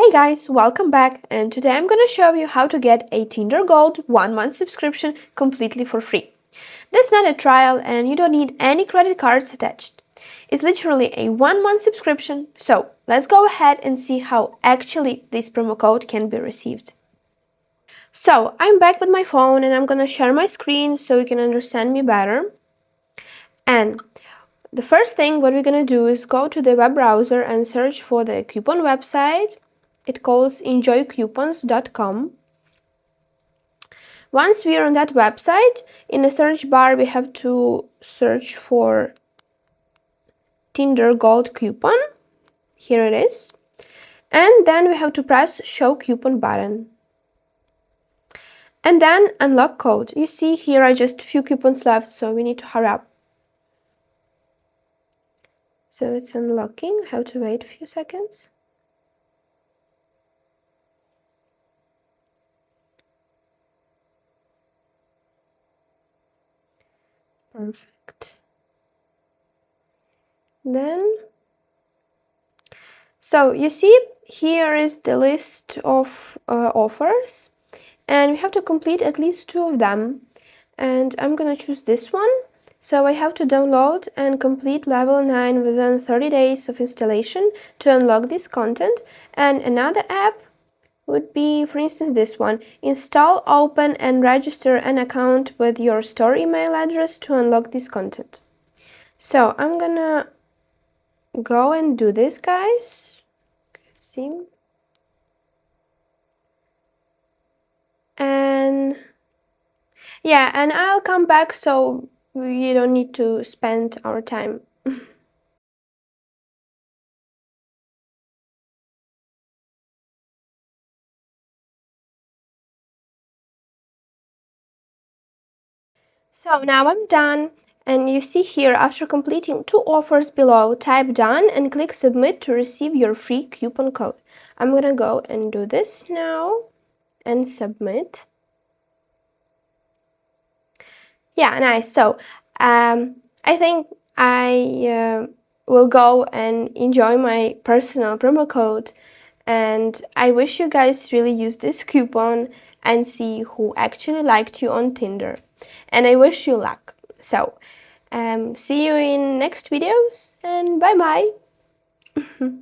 Hey guys, welcome back, and today I'm gonna show you how to get a Tinder Gold 1-month subscription completely for free. This is not a trial and you don't need any credit cards attached. It's literally a 1-month subscription, so let's go ahead and see how actually this promo code can be received. So I'm back with my phone and I'm gonna share my screen so you can understand me better. And the first thing what we're gonna do is go to the web browser and search for the coupon website. It calls enjoycoupons.com. Once we are on that website, in the search bar we have to search for Tinder Gold coupon. Here it is. And then we have to press show coupon button. And then unlock code. You see here are just few coupons left, so we need to hurry up. So it's unlocking. I have to wait a few seconds. Perfect. Then, so you see here is the list of offers, and we have to complete at least 2 of them. And I'm gonna choose this one. So I have to download and complete level 9 within 30 days of installation to unlock this content. And another app would be, for instance, this one. Install, open and register an account with your store email address to unlock this content. So I'm gonna go and do this, guys. See? And yeah, and I'll come back so you don't need to spend our time. So now I'm done, and you see here after completing 2 offers below, type done and click submit to receive your free coupon code. I'm gonna go and do this now and submit. Yeah, nice. So I think I will go and enjoy my personal promo code, and I wish you guys really use this coupon and see who actually liked you on Tinder. And I wish you luck. So see you in next videos, and bye bye.